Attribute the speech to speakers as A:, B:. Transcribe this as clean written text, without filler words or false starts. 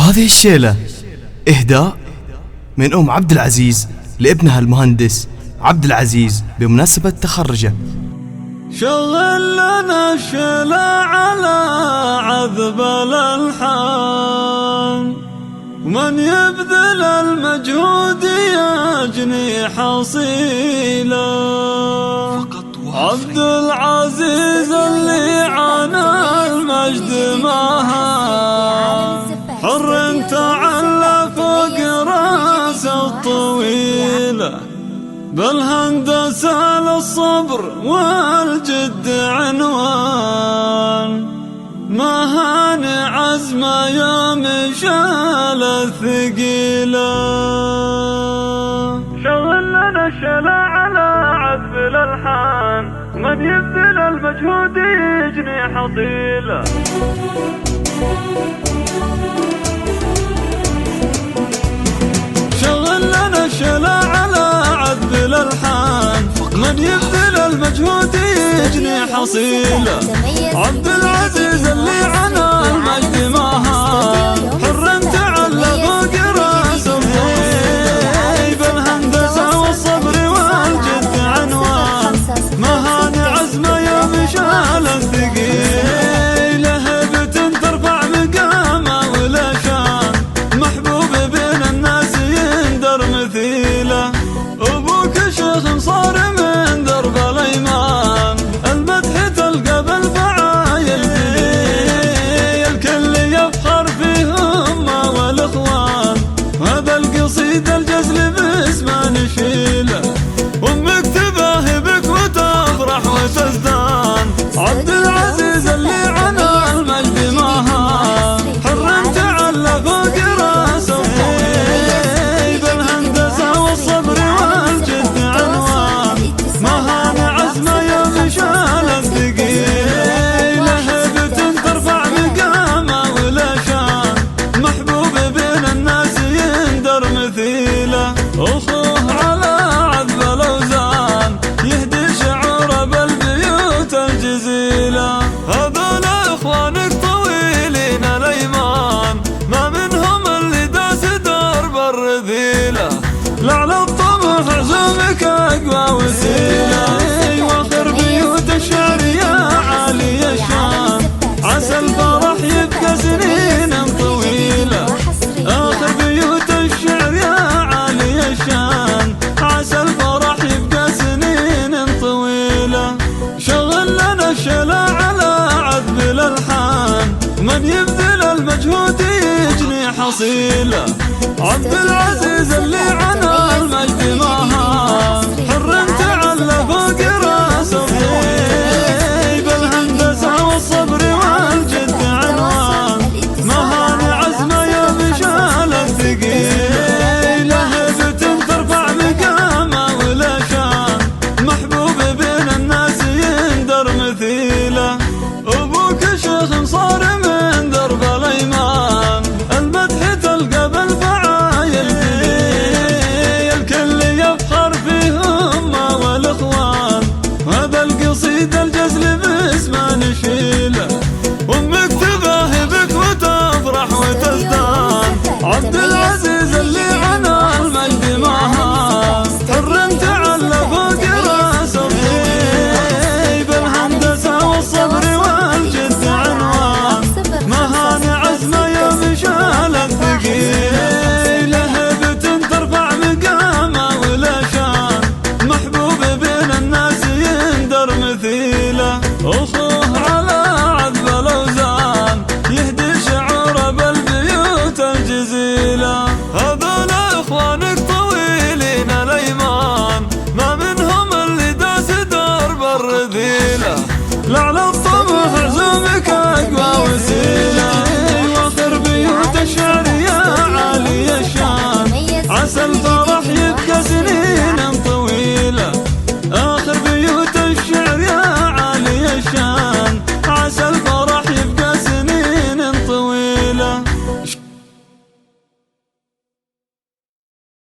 A: هذه الشيلة إهداء من أم عبد العزيز لابنها المهندس عبد العزيز بمناسبة تخرجه.
B: شغل لنا الشيلة على عذب الألحان، ومن يبذل المجهود يجني حصيله. عبد العزيز اللي عانى المجد ماهان، حر تعلى فوق راسه الطويله. بالهندسة للصبر والجد عنوان، مهان عزمه يوم شال الثقيله. شغل لنا الشيلة على عذب الألحان، من يبذل المجهود يجني حصيله. شغل لنا الشيلة على عذب الألحان، من يبذل المجهود يجني حصيله. عبد العزيز اللي عنا المجد ماهان، حر تعلى فوق راسه الطويل. بالهندسة والصبر والجد عنوان، مهان عزمه يوم شال الثقيل. هبة ترفع مقامه ولا شان، محبوب بين الناس يندر مثيله. أبوك شيخ صار من درب الأيمان، المدح تلقى بالفعايل فيه. الكل يفخر فيهم والإخوان، هذا القصيد الجزل باسمه نشيله. أمك تباهي بك وتفرح وتزدان، عبد العزيز اللي عنا المجد ماهان، حر تعلى فوق راسه الطويل. بالهندسة والصبر والجد عنوان، مهان عزمه يوم شال الثقيل. هبة ترفع مقامه ولا شان، محبوب بين الناس يندر مثيله. أخوه على عذب الأوزان، يهدي شعوره بالبيوت الجزيلة. هذول إخوانك طويلين الأيمان، ما منهم اللي داس درب الرذيلة. لعلى الطموح عزومك أقوى وسيلة، واخر بيوت الشعر يا عالي الشان، عسى الفرح يبقى سنين طويلة. آخر بيوت الشعر يا عالي الشان، عسى الفرح يبقى سنين طويلة. شغل لنا الشيلة على عذب الألحان، من يبذل المجهود يجني حصيله. عبد العزيز اللي عنا المجد ماهان،